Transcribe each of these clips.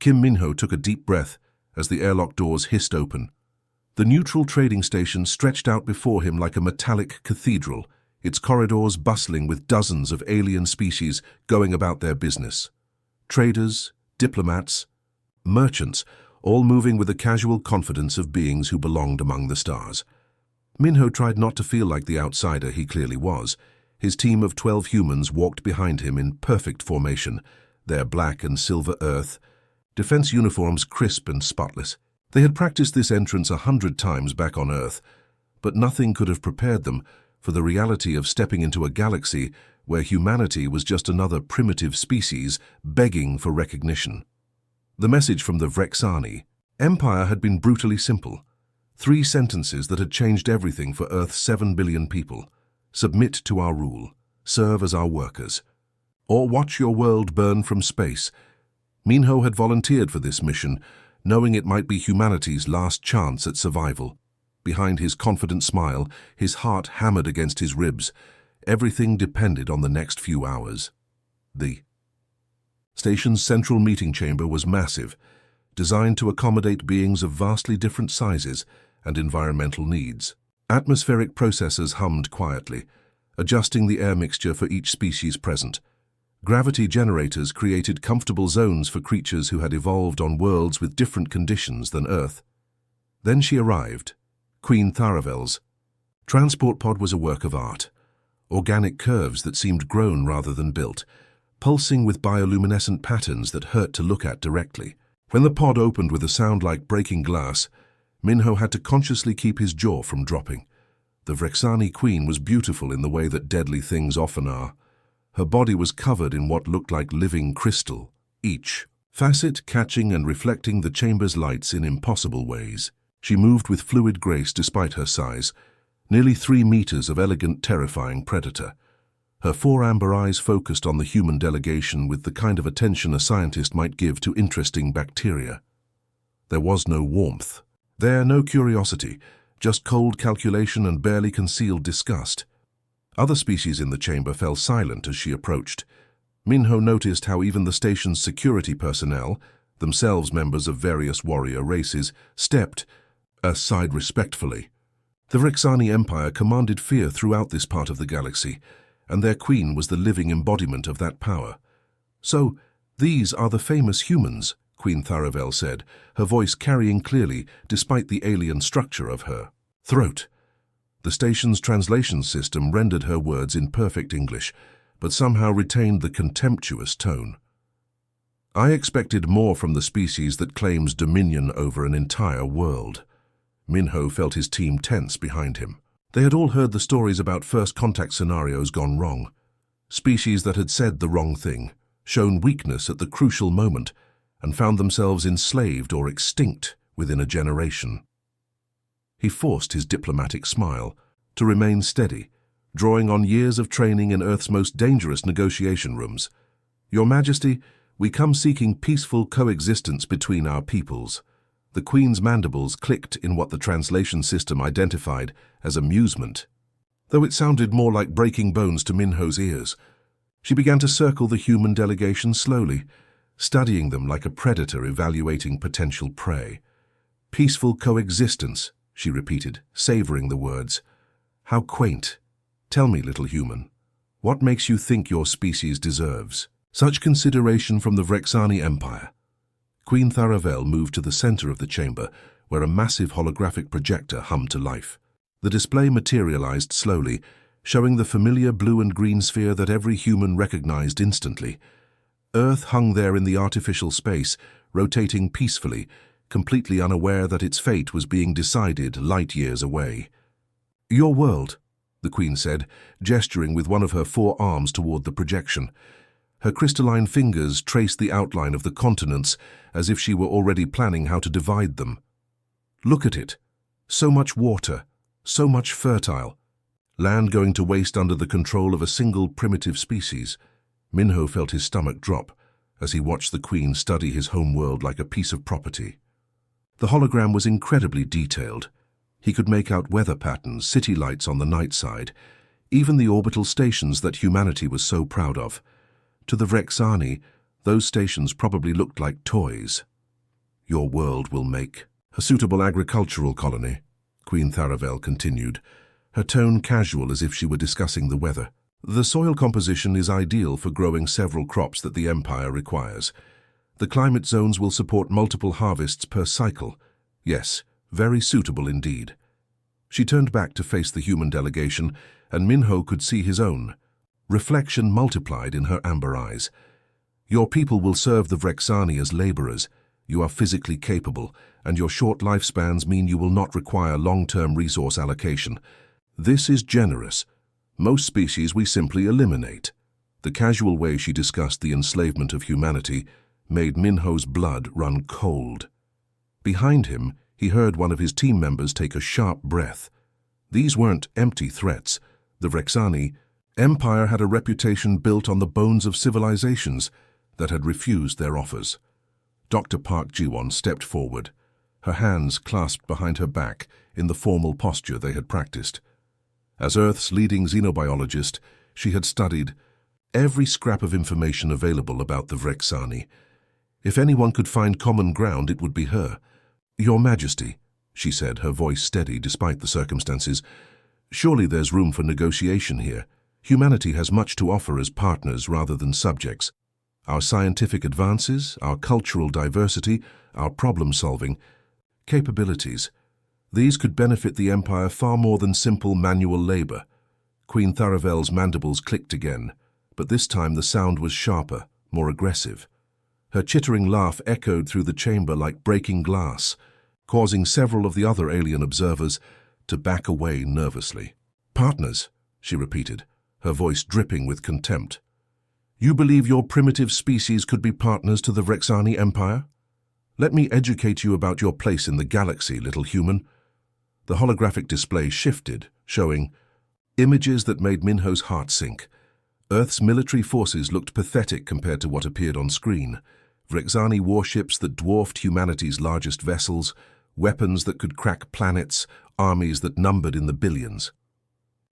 Kim Minho took a deep breath as the airlock doors hissed open. The neutral trading station stretched out before him like a metallic cathedral, its corridors bustling with dozens of alien species going about their business. Traders, diplomats, merchants, all moving with the casual confidence of beings who belonged among the stars. Minho tried not to feel like the outsider he clearly was. His team of 12 humans walked behind him in perfect formation, their black and silver earth, defense uniforms crisp and spotless. They had practiced this entrance 100 times back on Earth, but nothing could have prepared them for the reality of stepping into a galaxy where humanity was just another primitive species begging for recognition. The message from the Vrexani Empire had been brutally simple. 3 sentences that had changed everything for Earth's 7 billion people. Submit to our rule, serve as our workers, or watch your world burn from space. Minho had volunteered for this mission, knowing it might be humanity's last chance at survival. Behind his confident smile, his heart hammered against his ribs. Everything depended on the next few hours. The station's central meeting chamber was massive, designed to accommodate beings of vastly different sizes and environmental needs. Atmospheric processors hummed quietly, adjusting the air mixture for each species present. Gravity generators created comfortable zones for creatures who had evolved on worlds with different conditions than Earth. Then she arrived, Queen Tharavel's transport pod was a work of art. Organic curves that seemed grown rather than built, pulsing with bioluminescent patterns that hurt to look at directly. When the pod opened with a sound like breaking glass, Minho had to consciously keep his jaw from dropping. The Vrexani queen was beautiful in the way that deadly things often are. Her body was covered in what looked like living crystal, each facet catching and reflecting the chamber's lights in impossible ways. She moved with fluid grace despite her size, nearly 3 meters of elegant, terrifying predator. Her 4 amber eyes focused on the human delegation with the kind of attention a scientist might give to interesting bacteria. There was no warmth. There, no curiosity, just cold calculation and barely concealed disgust. Other species in the chamber fell silent as she approached. Minho noticed how even the station's security personnel, themselves members of various warrior races, stepped aside respectfully. The Vrexani Empire commanded fear throughout this part of the galaxy, and their queen was the living embodiment of that power. "So, these are the famous humans," Queen Tharavel said, her voice carrying clearly despite the alien structure of her throat. The station's translation system rendered her words in perfect English, but somehow retained the contemptuous tone. "I expected more from the species that claims dominion over an entire world." Minho felt his team tense behind him. They had all heard the stories about first contact scenarios gone wrong. Species that had said the wrong thing, shown weakness at the crucial moment, and found themselves enslaved or extinct within a generation. He forced his diplomatic smile to remain steady, drawing on years of training in Earth's most dangerous negotiation rooms. "Your Majesty, we come seeking peaceful coexistence between our peoples." The Queen's mandibles clicked in what the translation system identified as amusement, though it sounded more like breaking bones to Minho's ears. She began to circle the human delegation slowly, studying them like a predator evaluating potential prey. "Peaceful coexistence," she repeated, savoring the words. "How quaint. Tell me, little human, what makes you think your species deserves such consideration from the Vrexani Empire?" Queen Tharavel moved to the center of the chamber, where a massive holographic projector hummed to life. The display materialized slowly, showing the familiar blue and green sphere that every human recognized instantly. Earth hung there in the artificial space, rotating peacefully, completely unaware that its fate was being decided light years away. "Your world," the Queen said, gesturing with one of her 4 arms toward the projection. Her crystalline fingers traced the outline of the continents as if she were already planning how to divide them. "Look at it. So much water, so much fertile. Land going to waste under the control of a single primitive species." Minho felt his stomach drop as he watched the Queen study his home world like a piece of property. The hologram was incredibly detailed. He could make out weather patterns, city lights on the night side, even the orbital stations that humanity was so proud of. To the Vrexani, those stations probably looked like toys. your world will make. A suitable agricultural colony, Queen Tharavel continued, her tone casual as if she were discussing the weather. The soil composition is ideal for growing several crops that the Empire requires. The climate zones will support multiple harvests per cycle. Yes, very suitable indeed. She turned back to face the human delegation, and Minho could see his own. Reflection multiplied in her amber eyes. Your people will serve the Vrexani as laborers. You are physically capable, and your short lifespans mean you will not require long-term resource allocation. This is generous. Most species we simply eliminate. The casual way she discussed the enslavement of humanity made Minho's blood run cold. Behind him, he heard one of his team members take a sharp breath. These weren't empty threats. The Vrexani Empire had a reputation built on the bones of civilizations that had refused their offers. Dr. Park Jiwon stepped forward, her hands clasped behind her back in the formal posture they had practiced. As Earth's leading xenobiologist, she had studied every scrap of information available about the Vrexani. If anyone could find common ground, it would be her. Your Majesty, she said, her voice steady despite the circumstances, surely there's room for negotiation here. Humanity has much to offer as partners rather than subjects. Our scientific advances, our cultural diversity, our problem-solving capabilities, these could benefit the Empire far more than simple manual labor. Queen Tharavel's mandibles clicked again, but this time the sound was sharper, more aggressive. Her chittering laugh echoed through the chamber like breaking glass, causing several of the other alien observers to back away nervously. Partners, she repeated, her voice dripping with contempt. You believe your primitive species could be partners to the Vrexani Empire? Let me educate you about your place in the galaxy, little human. The holographic display shifted, showing images that made Minho's heart sink. Earth's military forces looked pathetic compared to what appeared on screen. Vrexani warships that dwarfed humanity's largest vessels, weapons that could crack planets, armies that numbered in the billions.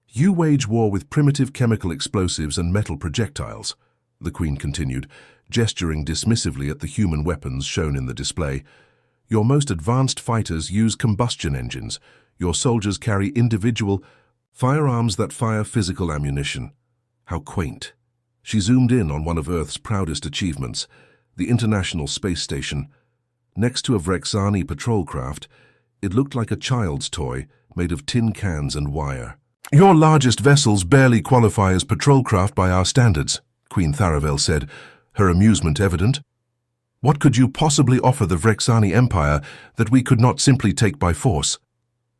You wage war with primitive chemical explosives and metal projectiles, the Queen continued, gesturing dismissively at the human weapons shown in the display. Your most advanced fighters use combustion engines. Your soldiers carry individual firearms that fire physical ammunition. How quaint. She zoomed in on one of Earth's proudest achievements, the International Space Station. Next to a Vrexani patrol craft, it looked like a child's toy made of tin cans and wire. Your largest vessels barely qualify as patrol craft by our standards, Queen Tharavel said, her amusement evident. What could you possibly offer the Vrexani Empire that we could not simply take by force?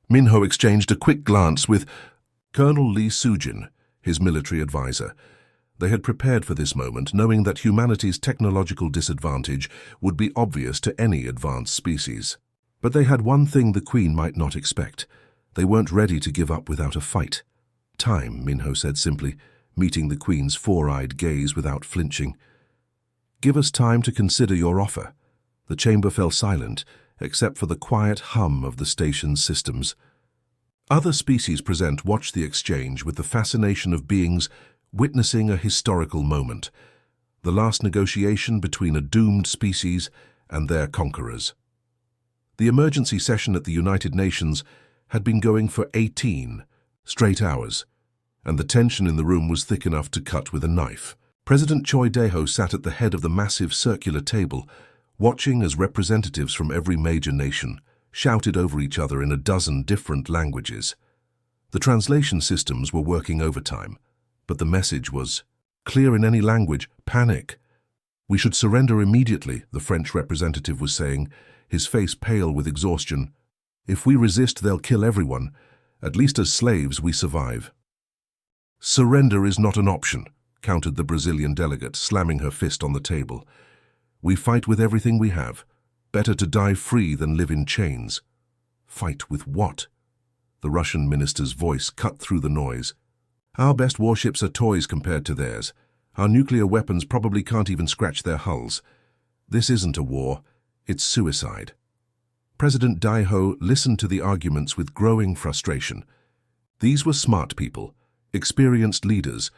Minho exchanged a quick glance with Colonel Lee Sujin, his military advisor. They had prepared for this moment, knowing that humanity's technological disadvantage would be obvious to any advanced species. But they had one thing the Queen might not expect. They weren't ready to give up without a fight. Time, Minho said simply, meeting the Queen's four-eyed gaze without flinching. Give us time to consider your offer. The chamber fell silent, except for the quiet hum of the station's systems. Other species present watched the exchange with the fascination of beings witnessing a historical moment, the last negotiation between a doomed species and their conquerors. The emergency session at the United Nations had been going for 18 straight hours, and the tension in the room was thick enough to cut with a knife. President Choi Dae-ho sat at the head of the massive circular table, watching as representatives from every major nation shouted over each other in a dozen different languages. The translation systems were working overtime, but the message was clear in any language: panic. We should surrender immediately, the French representative was saying, his face pale with exhaustion. If we resist, they'll kill everyone. At least as slaves, we survive. Surrender is not an option, countered the Brazilian delegate, slamming her fist on the table. We fight with everything we have. Better to die free than live in chains. Fight with what? The Russian minister's voice cut through the noise. Our best warships are toys compared to theirs. Our nuclear weapons probably can't even scratch their hulls. This isn't a war, it's suicide. President Dae-ho listened to the arguments with growing frustration. These were smart people, experienced leaders,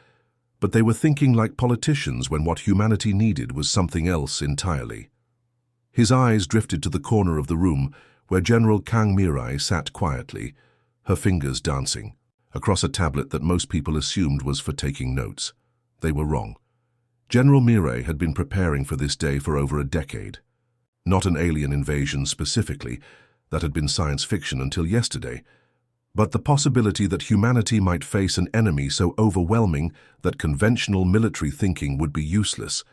but they were thinking like politicians when what humanity needed was something else entirely. His eyes drifted to the corner of the room where General Kang Mirai sat quietly, her fingers dancing, across a tablet that most people assumed was for taking notes. They were wrong. General Mirai had been preparing for this day for over a decade. Not an alien invasion specifically, that had been science fiction until yesterday, but the possibility that humanity might face an enemy so overwhelming that conventional military thinking would be useless.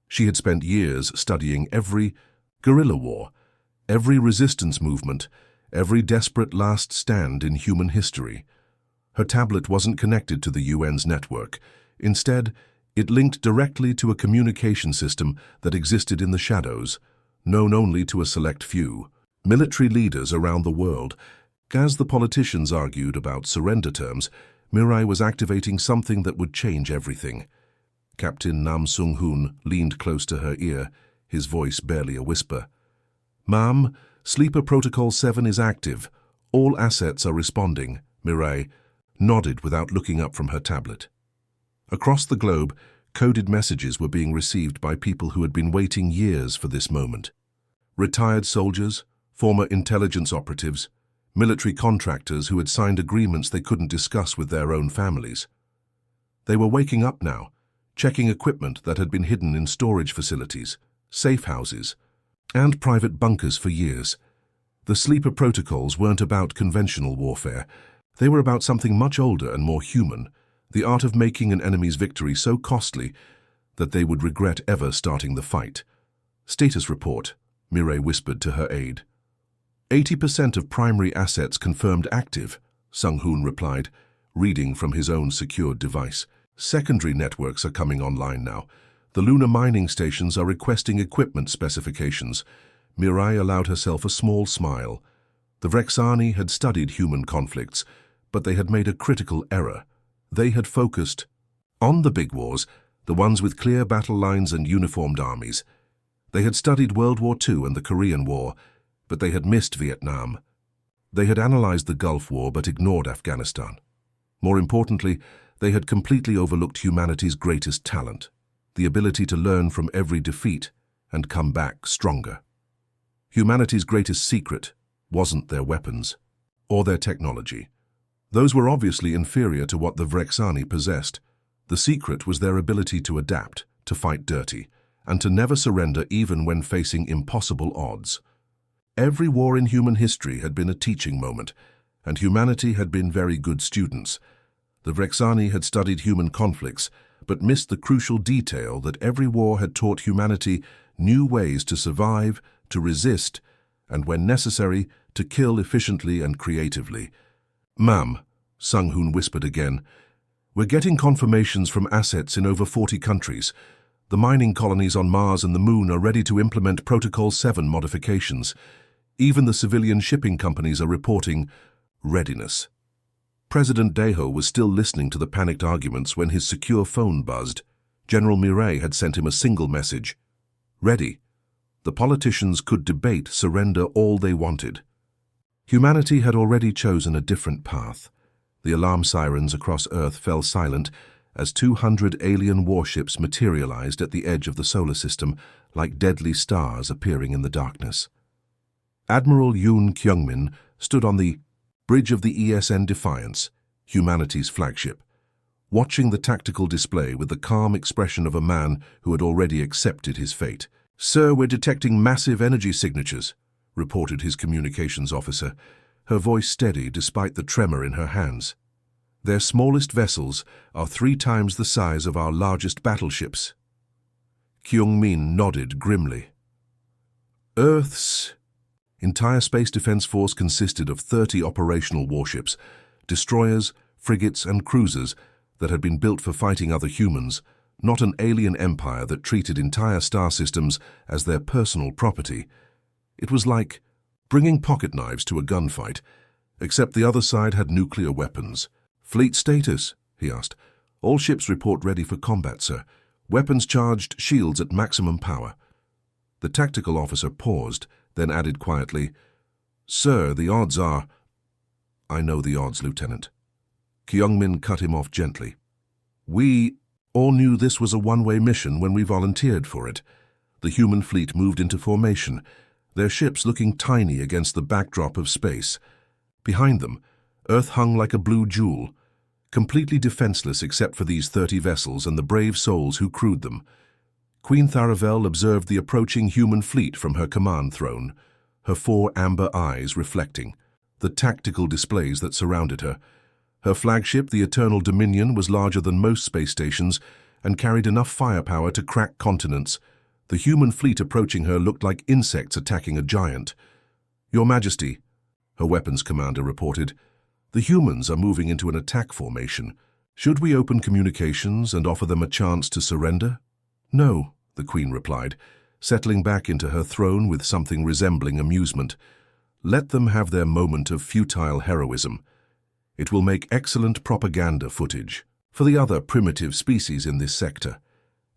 She had spent years studying every guerrilla war, every resistance movement, every desperate last stand in human history. Her tablet wasn't connected to the UN's network. Instead, it linked directly to a communication system that existed in the shadows, known only to a select few. Military leaders around the world. As the politicians argued about surrender terms, Mirai was activating something that would change everything. Captain Nam Sung-hoon leaned close to her ear, his voice barely a whisper. "Ma'am, Sleeper Protocol 7 is active. All assets are responding." Mirai nodded without looking up from her tablet. Across the globe, coded messages were being received by people who had been waiting years for this moment. Retired soldiers, former intelligence operatives, military contractors who had signed agreements they couldn't discuss with their own families. They were waking up now, checking equipment that had been hidden in storage facilities, safe houses, and private bunkers for years. The sleeper protocols weren't about conventional warfare. They were about something much older and more human, the art of making an enemy's victory so costly that they would regret ever starting the fight. "Status report," Mirai whispered to her aide. 80% of primary assets confirmed active, Sung-hoon replied, reading from his own secured device. "Secondary networks are coming online now. The lunar mining stations are requesting equipment specifications." Mirai allowed herself a small smile. The Vrexani had studied human conflicts, but they had made a critical error. They had focused on the big wars, the ones with clear battle lines and uniformed armies. They had studied World War II and the Korean War, but they had missed Vietnam. They had analyzed the Gulf War but ignored Afghanistan. More importantly, they had completely overlooked humanity's greatest talent, the ability to learn from every defeat and come back stronger. Humanity's greatest secret wasn't their weapons or their technology. Those were obviously inferior to what the Vrexani possessed. The secret was their ability to adapt, to fight dirty, and to never surrender even when facing impossible odds. Every war in human history had been a teaching moment, and humanity had been very good students. The Vrexani had studied human conflicts, but missed the crucial detail that every war had taught humanity new ways to survive, to resist, and when necessary, to kill efficiently and creatively. "Ma'am," Sung-hoon whispered again, "we're getting confirmations from assets in over 40 countries. The mining colonies on Mars and the Moon are ready to implement Protocol 7 modifications. Even the civilian shipping companies are reporting readiness." President Daeho was still listening to the panicked arguments when his secure phone buzzed. General Mirai had sent him a single message: "Ready." The politicians could debate surrender all they wanted. Humanity had already chosen a different path. The alarm sirens across Earth fell silent as 200 alien warships materialized at the edge of the solar system like deadly stars appearing in the darkness. Admiral Yoon Kyungmin stood on the bridge of the ESN Defiance, humanity's flagship, watching the tactical display with the calm expression of a man who had already accepted his fate. "Sir, we're detecting massive energy signatures," reported his communications officer, her voice steady despite the tremor in her hands. "Their smallest vessels are 3 times the size of our largest battleships." Kyung-min nodded grimly. Earth's entire space defense force consisted of 30 operational warships, destroyers, frigates, and cruisers that had been built for fighting other humans, not an alien empire that treated entire star systems as their personal property. It was like bringing pocket knives to a gunfight, except the other side had nuclear weapons. "Fleet status?" he asked. "All ships report ready for combat, sir. Weapons charged, shields at maximum power." The tactical officer paused, then added quietly, "Sir, the odds are—" "I know the odds, Lieutenant." Kyung-min cut him off gently. "We all knew this was a one-way mission when we volunteered for it. The human fleet moved into formation, their ships looking tiny against the backdrop of space. Behind them, Earth hung like a blue jewel, completely defenseless except for these 30 vessels and the brave souls who crewed them. Queen Tharavel observed the approaching human fleet from her command throne, her 4 amber eyes reflecting the tactical displays that surrounded her. Her flagship, the Eternal Dominion, was larger than most space stations and carried enough firepower to crack continents. The human fleet approaching her looked like insects attacking a giant. "Your Majesty," her weapons commander reported, "the humans are moving into an attack formation. Should we open communications and offer them a chance to surrender?" "No," the Queen replied, settling back into her throne with something resembling amusement. "Let them have their moment of futile heroism. It will make excellent propaganda footage for the other primitive species in this sector."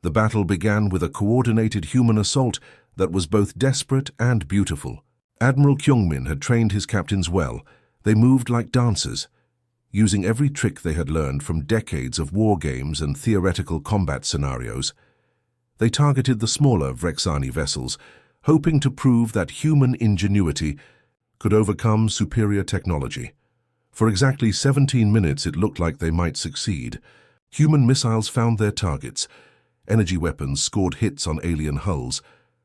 The battle began with a coordinated human assault that was both desperate and beautiful. Admiral Kyungmin had trained his captains well. They moved like dancers, using every trick they had learned from decades of war games and theoretical combat scenarios. They targeted the smaller Vrexani vessels, hoping to prove that human ingenuity could overcome superior technology. For exactly 17 minutes it looked like they might succeed. Human missiles found their targets. Energy weapons scored hits on alien hulls,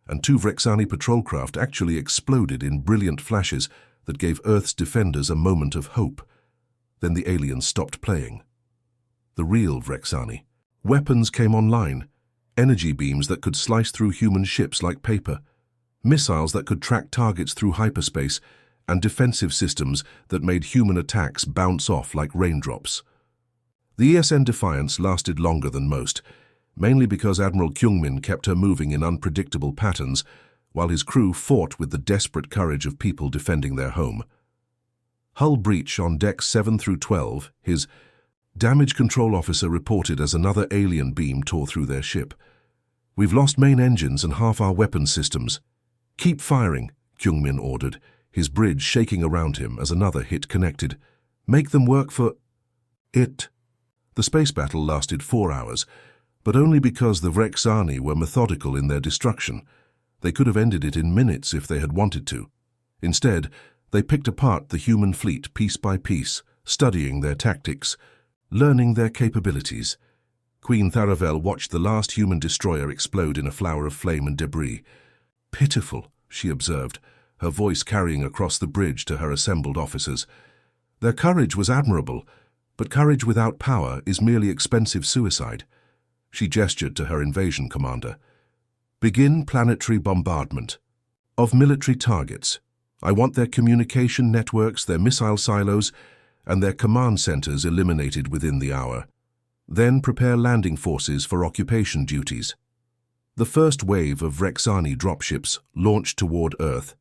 and 2 Vrexani patrol craft actually exploded in brilliant flashes that gave Earth's defenders a moment of hope. Then the aliens stopped playing. The real Vrexani. Weapons came online, energy beams that could slice through human ships like paper, missiles that could track targets through hyperspace, and defensive systems that made human attacks bounce off like raindrops. The ESN Defiance lasted longer than most, mainly because Admiral Kyungmin kept her moving in unpredictable patterns, while his crew fought with the desperate courage of people defending their home. Hull breach on decks 7 through 12, his damage control officer reported as another alien beam tore through their ship. "We've lost main engines and half our weapons systems." "Keep firing," Kyungmin ordered, his bridge shaking around him as another hit connected. "Make them work for it." The space battle lasted 4 hours, but only because the Vrexani were methodical in their destruction. They could have ended it in minutes if they had wanted to. Instead, they picked apart the human fleet piece by piece, studying their tactics, learning their capabilities. Queen Tharavel watched the last human destroyer explode in a flower of flame and debris. "Pitiful," she observed, her voice carrying across the bridge to her assembled officers. "Their courage was admirable, but courage without power is merely expensive suicide." She gestured to her invasion commander. "Begin planetary bombardment of military targets. I want their communication networks, their missile silos, and their command centers eliminated within the hour. Then prepare landing forces for occupation duties." The first wave of Vrexani dropships launched toward Earth.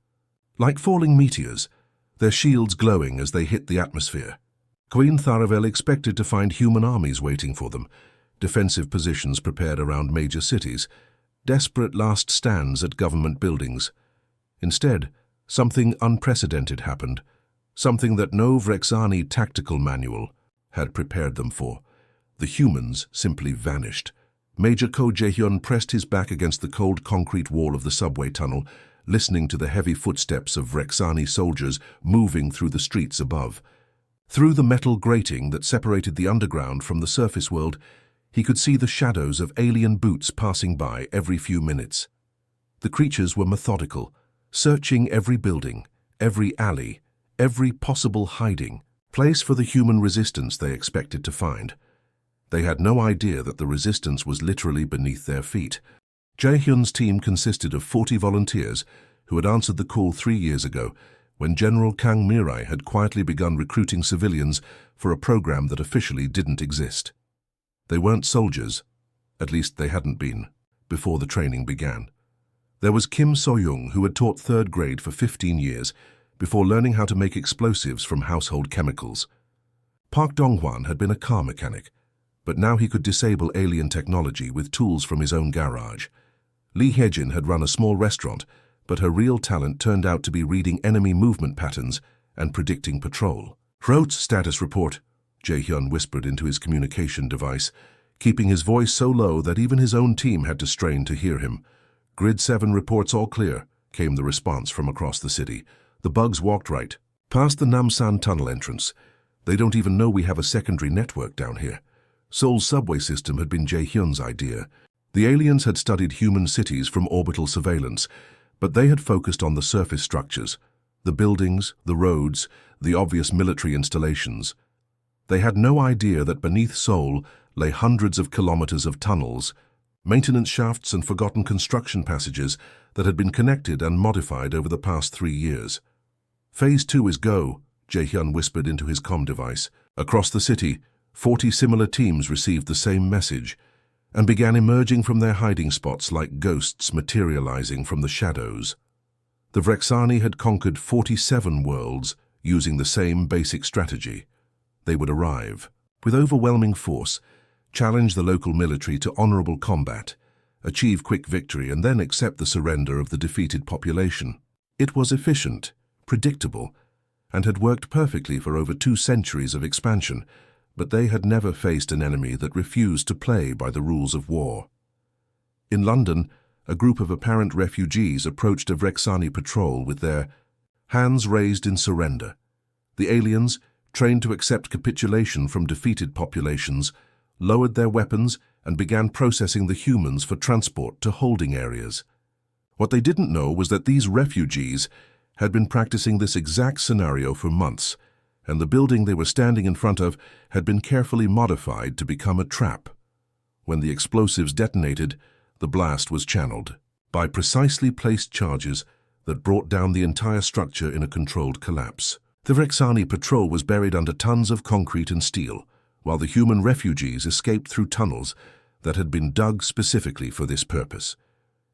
Like falling meteors, their shields glowing as they hit the atmosphere. Queen Tharavel expected to find human armies waiting for them, defensive positions prepared around major cities, desperate last stands at government buildings. Instead, something unprecedented happened, something that no Vrexani tactical manual had prepared them for. The humans simply vanished. Major Ko Jae-hyun pressed his back against the cold concrete wall of the subway tunnel, listening to the heavy footsteps of Vrexani soldiers moving through the streets above. Through the metal grating that separated the underground from the surface world, he could see the shadows of alien boots passing by every few minutes. The creatures were methodical, searching every building, every alley, every possible hiding place for the human resistance they expected to find. They had no idea that the resistance was literally beneath their feet. Jae-hyun's team consisted of 40 volunteers who had answered the call 3 years ago, when General Kang Mirai had quietly begun recruiting civilians for a program that officially didn't exist. They weren't soldiers, at least they hadn't been, before the training began. There was Kim So-young, who had taught 3rd grade for 15 years before learning how to make explosives from household chemicals. Park Dong-hwan had been a car mechanic, but now he could disable alien technology with tools from his own garage. Lee Hye-jin had run a small restaurant, but her real talent turned out to be reading enemy movement patterns and predicting patrol. "Rote's status report," Jae-hyun whispered into his communication device, keeping his voice so low that even his own team had to strain to hear him. Grid 7 reports all clear, came the response from across the city. The bugs walked right past the Namsan tunnel entrance. They don't even know we have a secondary network down here. Seoul's subway system had been Jae-hyun's idea. The aliens had studied human cities from orbital surveillance, but they had focused on the surface structures, the buildings, the roads, the obvious military installations. They had no idea that beneath Seoul lay hundreds of kilometers of tunnels, maintenance shafts and forgotten construction passages that had been connected and modified over the past 3 years. Phase 2 is go, Jae-hyun whispered into his comm device. Across the city, 40 similar teams received the same message and began emerging from their hiding spots like ghosts materializing from the shadows. The Vrexani had conquered 47 worlds using the same basic strategy. They would arrive with overwhelming force, challenge the local military to honorable combat, achieve quick victory, and then accept the surrender of the defeated population. It was efficient, predictable, and had worked perfectly for over 2 centuries of expansion, but they had never faced an enemy that refused to play by the rules of war. In London, a group of apparent refugees approached a Vrexani patrol with their hands raised in surrender. The aliens, trained to accept capitulation from defeated populations, lowered their weapons and began processing the humans for transport to holding areas. What they didn't know was that these refugees had been practicing this exact scenario for months, and the building they were standing in front of had been carefully modified to become a trap. When the explosives detonated, the blast was channeled by precisely placed charges that brought down the entire structure in a controlled collapse. The Vrexani patrol was buried under tons of concrete and steel, while the human refugees escaped through tunnels that had been dug specifically for this purpose.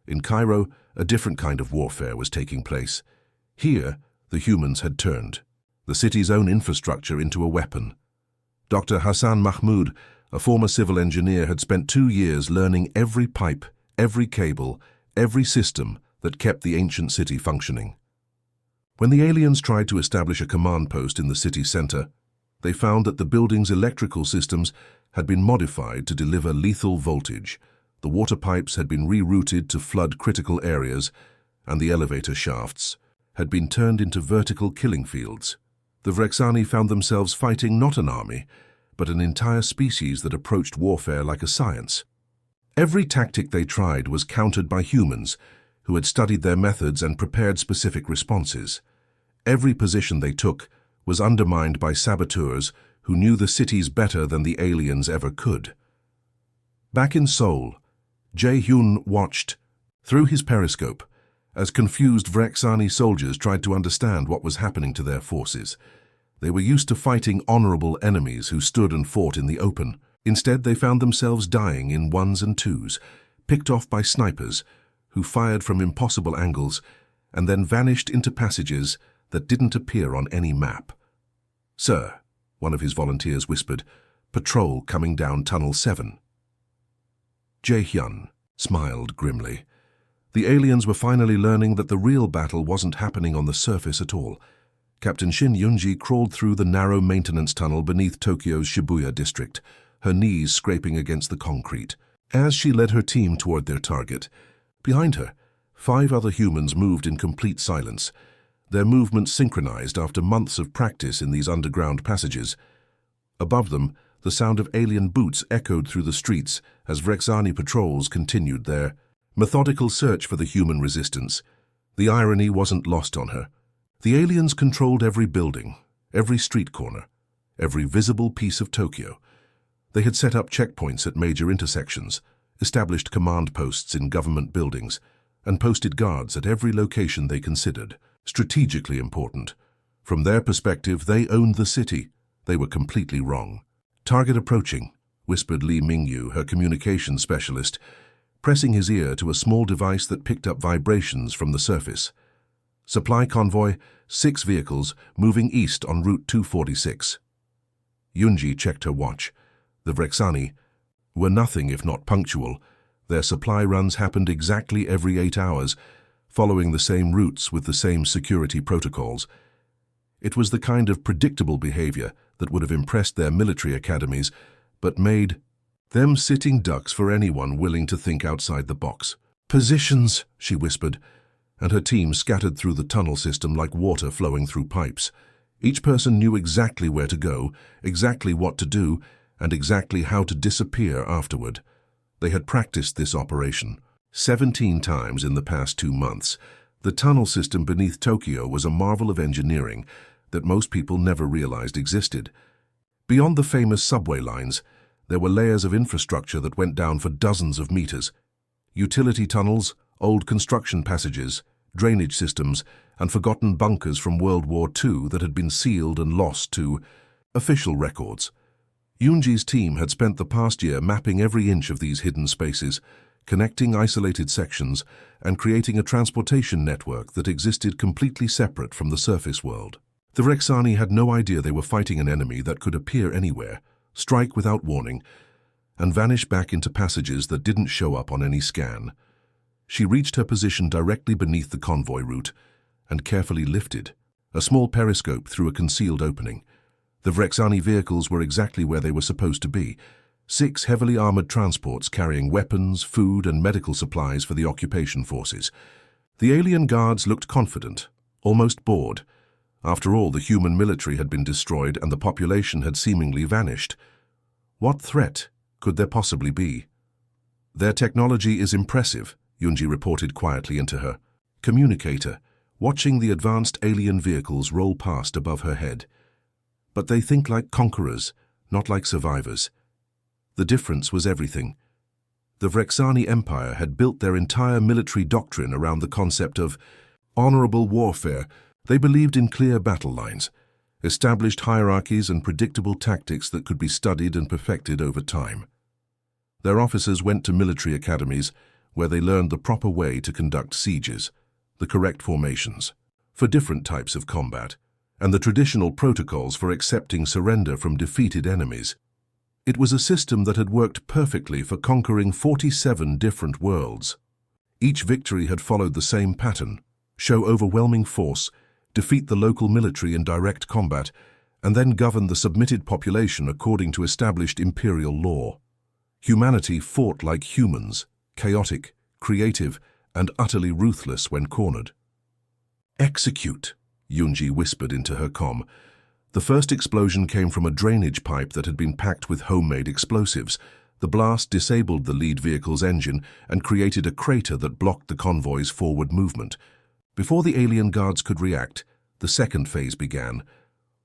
In Cairo, a different kind of warfare was taking place. Here, the humans had turned the city's own infrastructure into a weapon. Dr. Hassan Mahmoud, a former civil engineer, had spent 2 years learning every pipe, every cable, every system that kept the ancient city functioning. When the aliens tried to establish a command post in the city center, they found that the building's electrical systems had been modified to deliver lethal voltage. The water pipes had been rerouted to flood critical areas, and the elevator shafts had been turned into vertical killing fields. The Vrexani found themselves fighting not an army, but an entire species that approached warfare like a science. Every tactic they tried was countered by humans who had studied their methods and prepared specific responses. Every position they took was undermined by saboteurs who knew the cities better than the aliens ever could. Back in Seoul, Jae-hyun watched, through his periscope, as confused Vrexani soldiers tried to understand what was happening to their forces. They were used to fighting honorable enemies who stood and fought in the open. Instead, they found themselves dying in 1s and 2s, picked off by snipers who fired from impossible angles and then vanished into passages that didn't appear on any map. "Sir," one of his volunteers whispered, "patrol coming down Tunnel 7. Jae-hyun smiled grimly. The aliens were finally learning that the real battle wasn't happening on the surface at all. Captain Shin Yoonji crawled through the narrow maintenance tunnel beneath Tokyo's Shibuya district, her knees scraping against the concrete. As she led her team toward their target, behind her, 5 other humans moved in complete silence, their movements synchronized after months of practice in these underground passages. Above them, the sound of alien boots echoed through the streets as Vrexani patrols continued their methodical search for the human resistance. The irony wasn't lost on her. The aliens controlled every building, every street corner, every visible piece of Tokyo. They had set up checkpoints at major intersections, established command posts in government buildings, and posted guards at every location they considered strategically important. From their perspective, they owned the city. They were completely wrong. "Target approaching," whispered Lee Mingyu, her communications specialist, pressing his ear to a small device that picked up vibrations from the surface. "Supply convoy, 6 vehicles, moving east on Route 246. Yoonji checked her watch. The Vrexani were nothing if not punctual. Their supply runs happened exactly every 8 hours, following the same routes with the same security protocols. It was the kind of predictable behavior that would have impressed their military academies, but made them sitting ducks for anyone willing to think outside the box. "Positions," she whispered, and her team scattered through the tunnel system like water flowing through pipes. Each person knew exactly where to go, exactly what to do, and exactly how to disappear afterward. They had practiced this operation 17 times in the past 2 months. The tunnel system beneath Tokyo was a marvel of engineering that most people never realized existed. Beyond the famous subway lines, there were layers of infrastructure that went down for dozens of meters. Utility tunnels, old construction passages, drainage systems, and forgotten bunkers from World War II that had been sealed and lost to official records. Yoonji's team had spent the past year mapping every inch of these hidden spaces, connecting isolated sections and creating a transportation network that existed completely separate from the surface world. The Vrexani had no idea they were fighting an enemy that could appear anywhere, strike without warning, and vanish back into passages that didn't show up on any scan. She reached her position directly beneath the convoy route and carefully lifted a small periscope through a concealed opening. The Vrexani vehicles were exactly where they were supposed to be, 6 heavily armored transports carrying weapons, food, and medical supplies for the occupation forces. The alien guards looked confident, almost bored. After all, the human military had been destroyed and the population had seemingly vanished. What threat could there possibly be? "Their technology is impressive," Yoonji reported quietly into her communicator, watching the advanced alien vehicles roll past above her head. "But they think like conquerors, not like survivors." The difference was everything. The Vrexani Empire had built their entire military doctrine around the concept of honorable warfare. They believed in clear battle lines, established hierarchies and predictable tactics that could be studied and perfected over time. Their officers went to military academies where they learned the proper way to conduct sieges, the correct formations for different types of combat, and the traditional protocols for accepting surrender from defeated enemies. It was a system that had worked perfectly for conquering 47 different worlds. Each victory had followed the same pattern: show overwhelming force, defeat the local military in direct combat, and then govern the submitted population according to established imperial law. Humanity fought like humans, chaotic, creative, and utterly ruthless when cornered. "Execute," Yoonji whispered into her comm. The first explosion came from a drainage pipe that had been packed with homemade explosives. The blast disabled the lead vehicle's engine and created a crater that blocked the convoy's forward movement. Before the alien guards could react, the second phase began.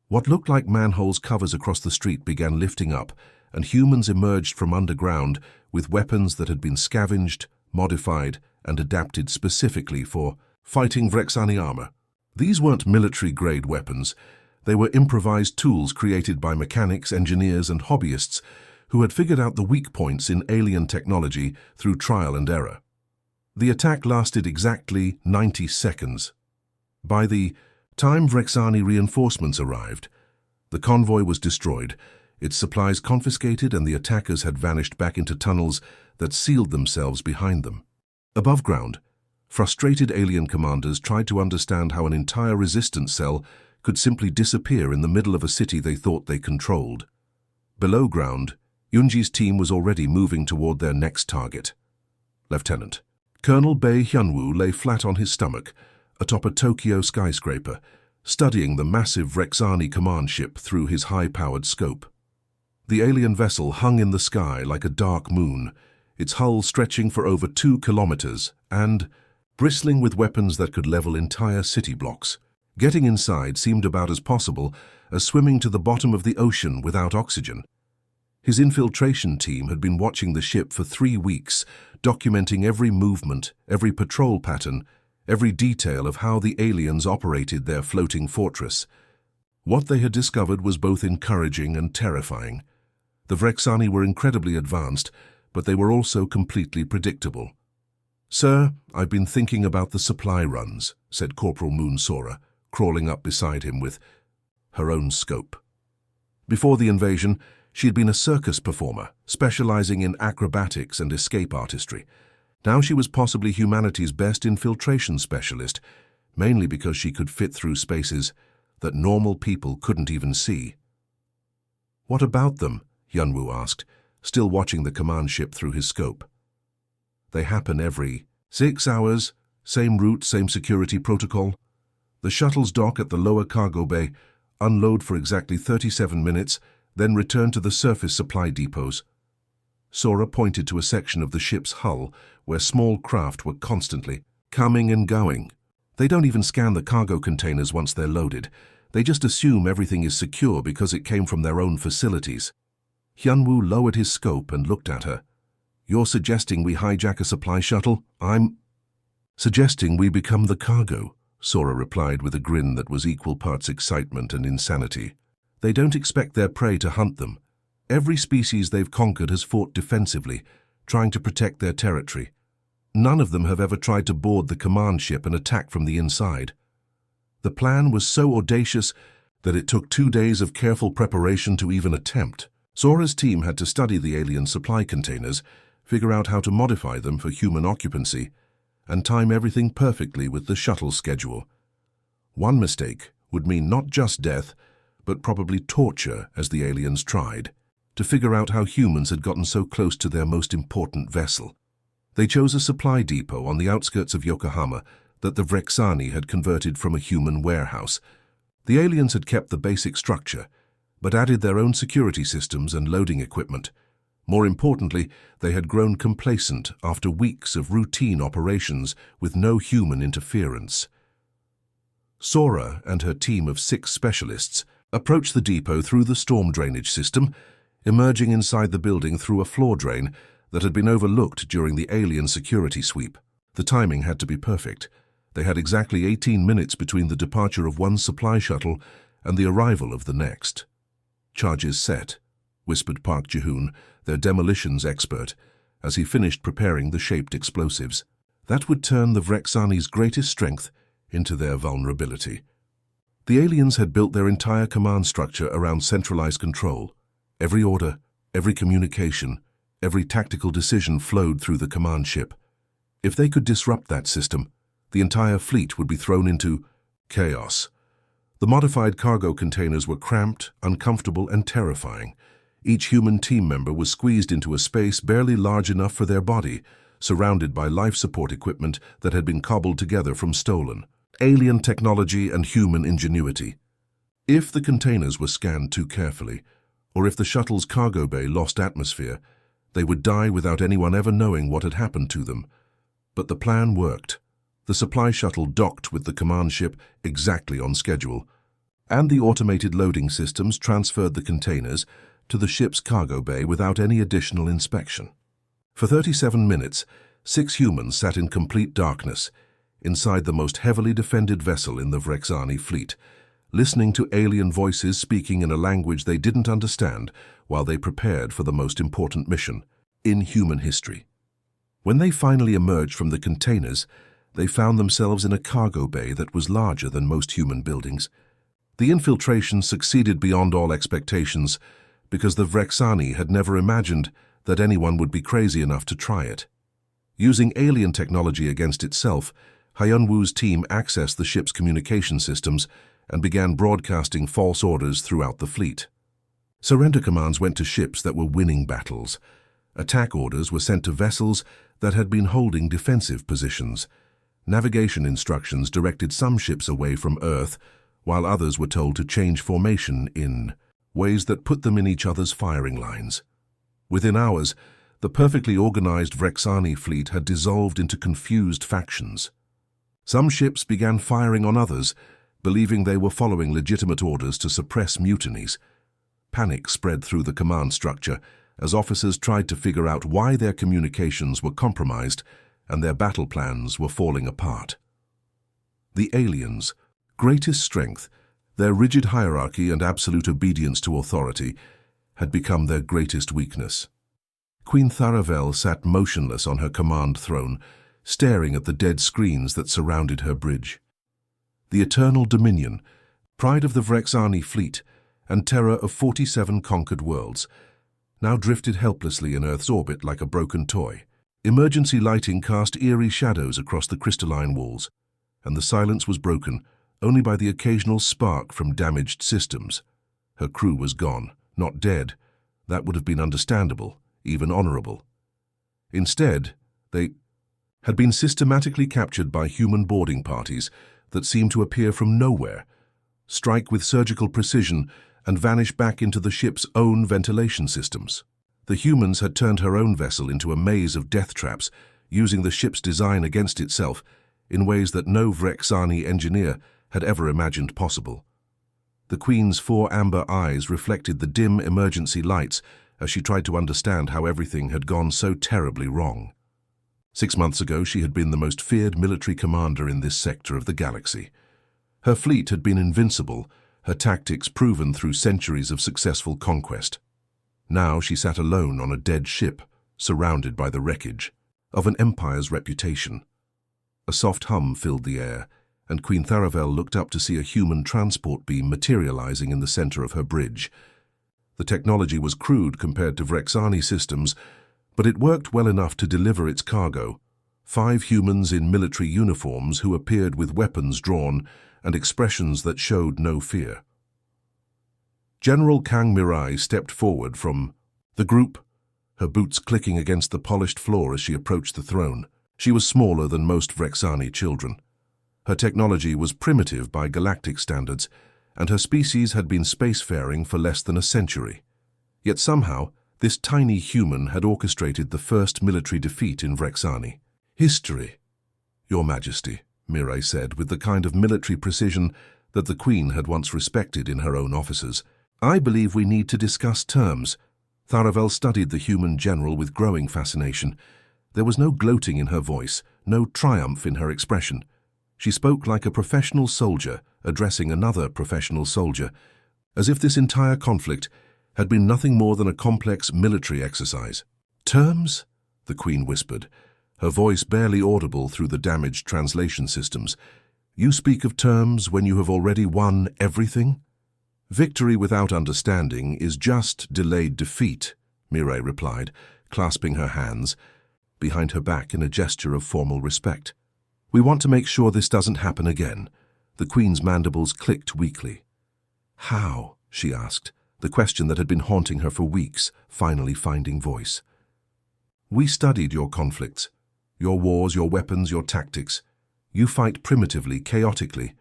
What looked like manholes covers across the street began lifting up, and humans emerged from underground with weapons that had been scavenged, modified, and adapted specifically for fighting Vrexani armor. These weren't military-grade weapons. They were improvised tools created by mechanics, engineers, and hobbyists who had figured out the weak points in alien technology through trial and error. The attack lasted exactly 90 seconds. By the time Vrexani reinforcements arrived, the convoy was destroyed, its supplies confiscated, and the attackers had vanished back into tunnels that sealed themselves behind them. Above ground, frustrated alien commanders tried to understand how an entire resistance cell could simply disappear in the middle of a city they thought they controlled. Below ground, Yoonji's team was already moving toward their next target. Lieutenant Colonel Bae Hyunwoo lay flat on his stomach atop a Tokyo skyscraper, studying the massive Vrexani command ship through his high-powered scope. The alien vessel hung in the sky like a dark moon, its hull stretching for over 2 kilometers and bristling with weapons that could level entire city blocks. Getting inside seemed about as possible as swimming to the bottom of the ocean without oxygen. His infiltration team had been watching the ship for 3 weeks, documenting every movement, every patrol pattern, every detail of how the aliens operated their floating fortress. What they had discovered was both encouraging and terrifying. The Vrexani were incredibly advanced, but they were also completely predictable. "Sir, I've been thinking about the supply runs," said Corporal Moon Sora, crawling up beside him with her own scope. Before the invasion, she had been a circus performer, specializing in acrobatics and escape artistry. Now she was possibly humanity's best infiltration specialist, mainly because she could fit through spaces that normal people couldn't even see. "What about them?" Hyunwoo asked, still watching the command ship through his scope. "They happen every 6 hours, same route, same security protocol. The shuttles dock at the lower cargo bay, unload for exactly 37 minutes, then return to the surface supply depots. Sora pointed to a section of the ship's hull where small craft were constantly coming and going. They don't even scan the cargo containers once they're loaded. They just assume everything is secure because it came from their own facilities. Hyunwoo lowered his scope and looked at her. You're suggesting we hijack a supply shuttle? I'm suggesting we become the cargo, Sora replied with a grin that was equal parts excitement and insanity. They don't expect their prey to hunt them. Every species they've conquered has fought defensively, trying to protect their territory. None of them have ever tried to board the command ship and attack from the inside. The plan was so audacious that it took 2 days of careful preparation to even attempt. Sora's team had to study the alien supply containers, figure out how to modify them for human occupancy, and time everything perfectly with the shuttle schedule. One mistake would mean not just death, but probably torture as the aliens tried to figure out how humans had gotten so close to their most important vessel. They chose a supply depot on the outskirts of Yokohama that the Vrexani had converted from a human warehouse. The aliens had kept the basic structure, but added their own security systems and loading equipment. More importantly, they had grown complacent after weeks of routine operations with no human interference. Sora and her team of 6 specialists approached the depot through the storm drainage system, emerging inside the building through a floor drain that had been overlooked during the alien security sweep. The timing had to be perfect. They had exactly 18 minutes between the departure of one supply shuttle and the arrival of the next. "Charges set," whispered Park Ji-hoon, their demolitions expert, as he finished preparing the shaped explosives. That would turn the Vrexani's greatest strength into their vulnerability. The aliens had built their entire command structure around centralized control. Every order, every communication, every tactical decision flowed through the command ship. If they could disrupt that system, the entire fleet would be thrown into chaos. The modified cargo containers were cramped, uncomfortable, and terrifying. Each human team member was squeezed into a space barely large enough for their body, surrounded by life support equipment that had been cobbled together from stolen alien technology and human ingenuity. If the containers were scanned too carefully, or if the shuttle's cargo bay lost atmosphere, they would die without anyone ever knowing what had happened to them. But the plan worked. The supply shuttle docked with the command ship exactly on schedule, and the automated loading systems transferred the containers to the ship's cargo bay without any additional inspection. For 37 minutes, 6 humans sat in complete darkness, inside the most heavily defended vessel in the Vrexani fleet, listening to alien voices speaking in a language they didn't understand while they prepared for the most important mission in human history. When they finally emerged from the containers, they found themselves in a cargo bay that was larger than most human buildings. The infiltration succeeded beyond all expectations because the Vrexani had never imagined that anyone would be crazy enough to try it. Using alien technology against itself, Hyunwoo's team accessed the ship's communication systems and began broadcasting false orders throughout the fleet. Surrender commands went to ships that were winning battles. Attack orders were sent to vessels that had been holding defensive positions. Navigation instructions directed some ships away from Earth, while others were told to change formation in ways that put them in each other's firing lines. Within hours, the perfectly organized Vrexani fleet had dissolved into confused factions. Some ships began firing on others, believing they were following legitimate orders to suppress mutinies. Panic spread through the command structure as officers tried to figure out why their communications were compromised and their battle plans were falling apart. The aliens' greatest strength, their rigid hierarchy and absolute obedience to authority, had become their greatest weakness. Queen Tharavel sat motionless on her command throne, staring at the dead screens that surrounded her bridge. The eternal dominion, pride of the Vrexani fleet, and terror of 47 conquered worlds, now drifted helplessly in Earth's orbit like a broken toy. Emergency lighting cast eerie shadows across the crystalline walls, and the silence was broken only by the occasional spark from damaged systems. Her crew was gone, not dead. That would have been understandable, even honorable. Instead, they had been systematically captured by human boarding parties that seemed to appear from nowhere, strike with surgical precision, and vanish back into the ship's own ventilation systems. The humans had turned her own vessel into a maze of death traps, using the ship's design against itself in ways that no Vrexani engineer had ever imagined possible. The Queen's 4 amber eyes reflected the dim emergency lights as she tried to understand how everything had gone so terribly wrong. 6 months ago, she had been the most feared military commander in this sector of the galaxy. Her fleet had been invincible, her tactics proven through centuries of successful conquest. Now she sat alone on a dead ship, surrounded by the wreckage of an empire's reputation. A soft hum filled the air, and Queen Tharavel looked up to see a human transport beam materializing in the center of her bridge. The technology was crude compared to Vrexani systems, but it worked well enough to deliver its cargo. 5 humans in military uniforms who appeared with weapons drawn and expressions that showed no fear. General Kang Mirai stepped forward from the group, her boots clicking against the polished floor as she approached the throne. She was smaller than most Vrexani children. Her technology was primitive by galactic standards, and her species had been spacefaring for less than a century. Yet somehow, this tiny human had orchestrated the first military defeat in Vrexani. "History, Your Majesty," Mirai said with the kind of military precision that the Queen had once respected in her own officers. "I believe we need to discuss terms." Tharavel studied the human general with growing fascination. There was no gloating in her voice, no triumph in her expression. She spoke like a professional soldier addressing another professional soldier, as if this entire conflict had been nothing more than a complex military exercise. "Terms?" the Queen whispered, her voice barely audible through the damaged translation systems. "You speak of terms when you have already won everything?" "Victory without understanding is just delayed defeat," Mirai replied, clasping her hands behind her back in a gesture of formal respect. "We want to make sure this doesn't happen again." The Queen's mandibles clicked weakly. "How?" she asked, the question that had been haunting her for weeks, finally finding voice. "We studied your conflicts, your wars, your weapons, your tactics. You fight primitively, chaotically.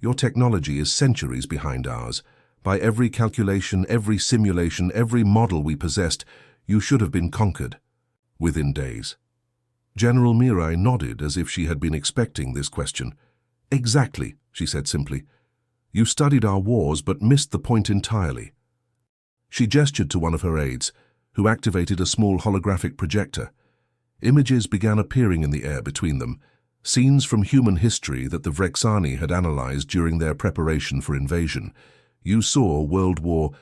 Your technology is centuries behind ours. By every calculation, every simulation, every model we possessed, you should have been conquered within days." General Mirai nodded as if she had been expecting this question. "Exactly," she said simply. "You studied our wars but missed the point entirely." She gestured to one of her aides, who activated a small holographic projector. Images began appearing in the air between them, scenes from human history that the Vrexani had analyzed during their preparation for invasion. "You saw World War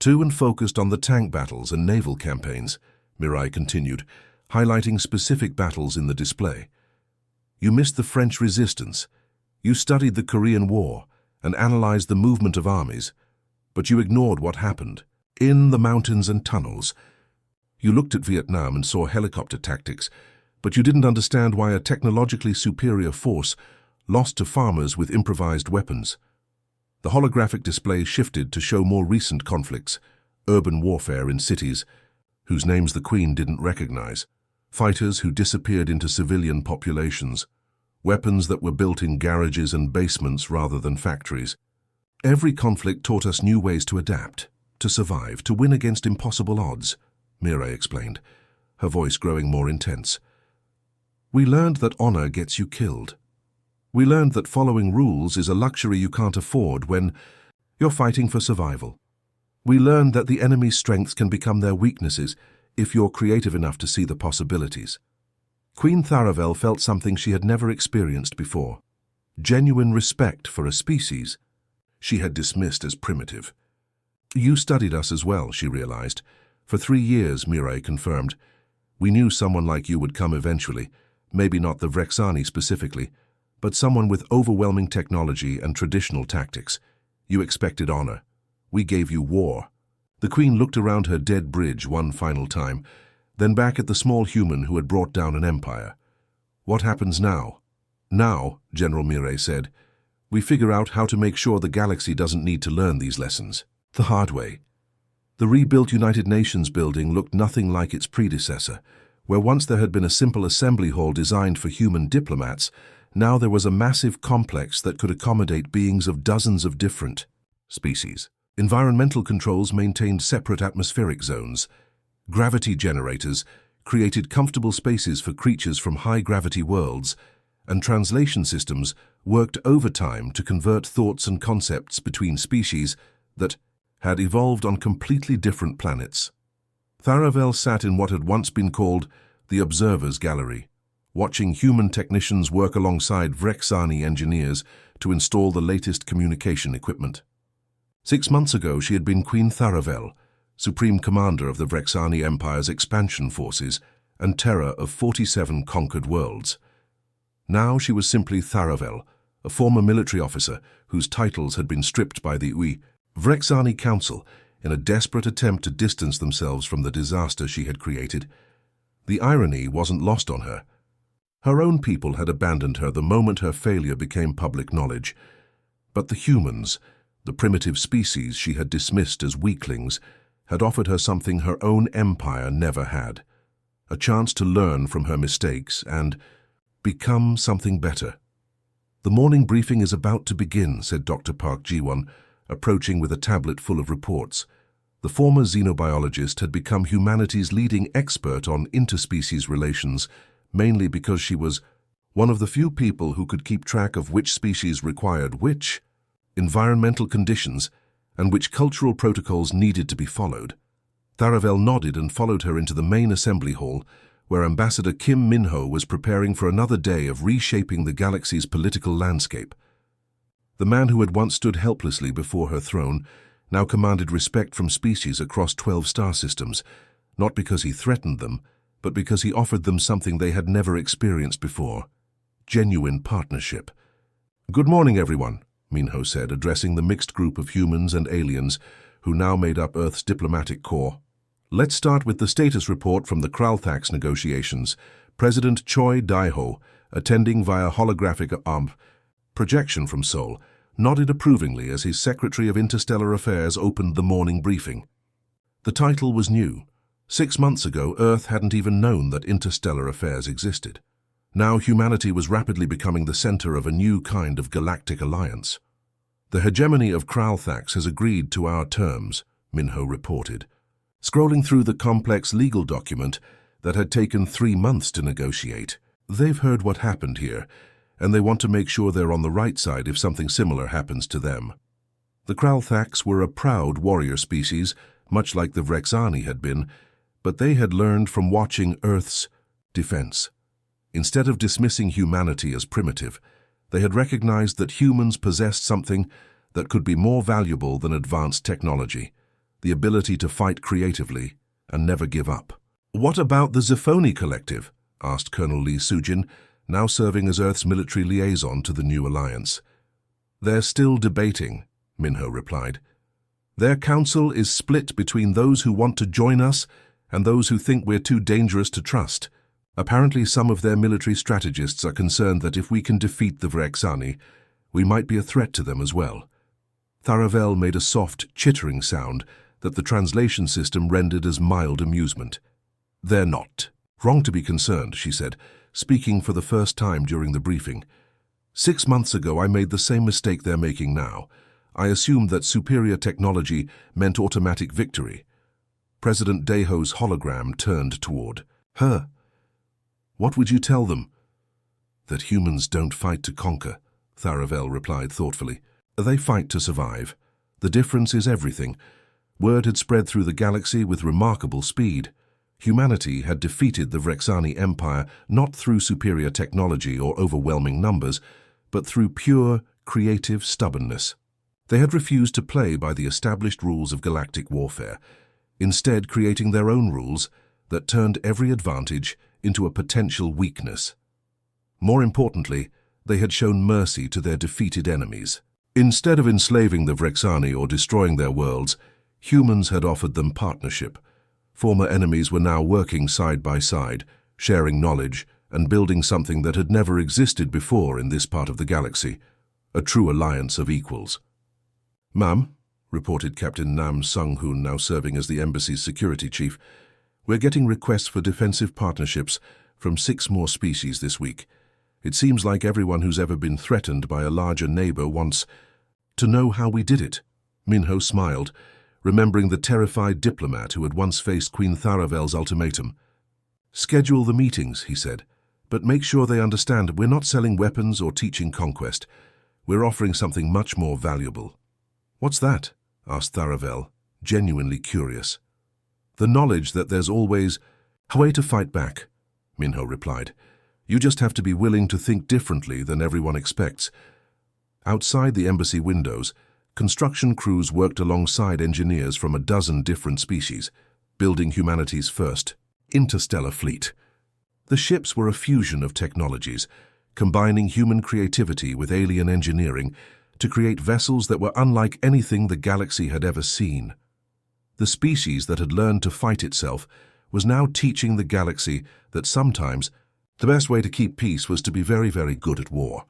II and focused on the tank battles and naval campaigns," Mirai continued, highlighting specific battles in the display. "You missed the French resistance. You studied the Korean War and analyzed the movement of armies, but you ignored what happened in the mountains and tunnels. You looked at Vietnam and saw helicopter tactics, but you didn't understand why a technologically superior force lost to farmers with improvised weapons." The holographic display shifted to show more recent conflicts, urban warfare in cities, whose names the Queen didn't recognize, fighters who disappeared into civilian populations, weapons that were built in garages and basements rather than factories. "Every conflict taught us new ways to adapt, to survive, to win against impossible odds," Mirai explained, her voice growing more intense. "We learned that honor gets you killed. We learned that following rules is a luxury you can't afford when you're fighting for survival. We learned that the enemy's strengths can become their weaknesses if you're creative enough to see the possibilities." Queen Tharavel felt something she had never experienced before: genuine respect for a species she had dismissed as primitive. "You studied us as well," she realized. "For 3 years," Mirai confirmed. "We knew someone like you would come eventually, maybe not the Vrexani specifically, but someone with overwhelming technology and traditional tactics. You expected honor. We gave you war." The Queen looked around her dead bridge one final time, then back at the small human who had brought down an empire. "What happens now?" "Now," General Mirai said, "we figure out how to make sure the galaxy doesn't need to learn these lessons the hard way." The rebuilt United Nations building looked nothing like its predecessor, Where once there had been a simple assembly hall designed for human diplomats, now there was a massive complex that could accommodate beings of dozens of different species. Environmental controls maintained separate atmospheric zones. Gravity generators created comfortable spaces for creatures from high-gravity worlds, and translation systems worked overtime to convert thoughts and concepts between species that had evolved on completely different planets. Tharavel sat in what had once been called the Observer's Gallery, watching human technicians work alongside Vrexani engineers to install the latest communication equipment. 6 months ago, she had been Queen Tharavel, Supreme Commander of the Vrexani Empire's expansion forces and terror of 47 conquered worlds. Now she was simply Tharavel, a former military officer whose titles had been stripped by the Vrexani Council in a desperate attempt to distance themselves from the disaster she had created. The irony wasn't lost on her. Her own people had abandoned her the moment her failure became public knowledge. But the humans, the primitive species she had dismissed as weaklings, had offered her something her own empire never had: a chance to learn from her mistakes and become something better. "The morning briefing is about to begin," said Dr. Park Ji-won, approaching with a tablet full of reports. The former xenobiologist had become humanity's leading expert on interspecies relations, mainly because she was one of the few people who could keep track of which species required which environmental conditions and which cultural protocols needed to be followed. Tharavel nodded and followed her into the main assembly hall, where Ambassador Kim Min-ho was preparing for another day of reshaping the galaxy's political landscape. The man who had once stood helplessly before her throne now commanded respect from species across 12 star systems, not because he threatened them, but because he offered them something they had never experienced before: genuine partnership. "Good morning, everyone," Min-ho said, addressing the mixed group of humans and aliens who now made up Earth's diplomatic corps. "Let's start with the status report from the Kralthax negotiations." President Choi Dai-ho, attending via holographic projection from Seoul, nodded approvingly as his Secretary of Interstellar Affairs opened the morning briefing. The title was new. 6 months ago, Earth hadn't even known that interstellar affairs existed. Now humanity was rapidly becoming the center of a new kind of galactic alliance. "The hegemony of Kralthax has agreed to our terms," Min-ho reported. Scrolling through the complex legal document that had taken 3 months to negotiate, they've heard what happened here, and they want to make sure they're on the right side if something similar happens to them. The Kralthax were a proud warrior species, much like the Vrexani had been, but they had learned from watching Earth's defense. Instead of dismissing humanity as primitive, they had recognized that humans possessed something that could be more valuable than advanced technology: the ability to fight creatively and never give up. "What about the Zephoni Collective?" asked Colonel Lee Sujin, now serving as Earth's military liaison to the new alliance. "They're still debating," Min-ho replied. "Their council is split between those who want to join us and those who think we're too dangerous to trust. Apparently some of their military strategists are concerned that if we can defeat the Vrexani, we might be a threat to them as well." Tharavel made a soft, chittering sound that the translation system rendered as mild amusement. "They're not. Wrong to be concerned," she said, speaking for the first time during the briefing. 6 months ago, I made the same mistake they're making now. I assumed that superior technology meant automatic victory. President Daiho's hologram turned toward her. "What would you tell them?" "That humans don't fight to conquer," Tharavel replied thoughtfully. "They fight to survive. The difference is everything." Word had spread through the galaxy with remarkable speed. Humanity had defeated the Vrexani Empire not through superior technology or overwhelming numbers, but through pure, creative stubbornness. They had refused to play by the established rules of galactic warfare, instead creating their own rules that turned every advantage into a potential weakness. More importantly, they had shown mercy to their defeated enemies. Instead of enslaving the Vrexani or destroying their worlds, humans had offered them partnership. Former enemies were now working side by side, sharing knowledge and building something that had never existed before in this part of the galaxy, a true alliance of equals. "Ma'am," reported Captain Nam Sung-hoon, now serving as the embassy's security chief, We're getting requests for defensive partnerships from 6 more species this week. It seems like everyone who's ever been threatened by a larger neighbor wants to know how we did it. Minho smiled, remembering the terrified diplomat who had once faced Queen Tharavel's ultimatum. Schedule the meetings, he said, but make sure they understand we're not selling weapons or teaching conquest. We're offering something much more valuable. What's that? Asked Tharavel, genuinely curious. The knowledge that there's always a way to fight back, Minho replied. You just have to be willing to think differently than everyone expects. Outside the embassy windows, construction crews worked alongside engineers from a dozen different species, building humanity's first interstellar fleet. The ships were a fusion of technologies, combining human creativity with alien engineering to create vessels that were unlike anything the galaxy had ever seen. The species that had learned to fight itself was now teaching the galaxy that sometimes the best way to keep peace was to be very, very good at war.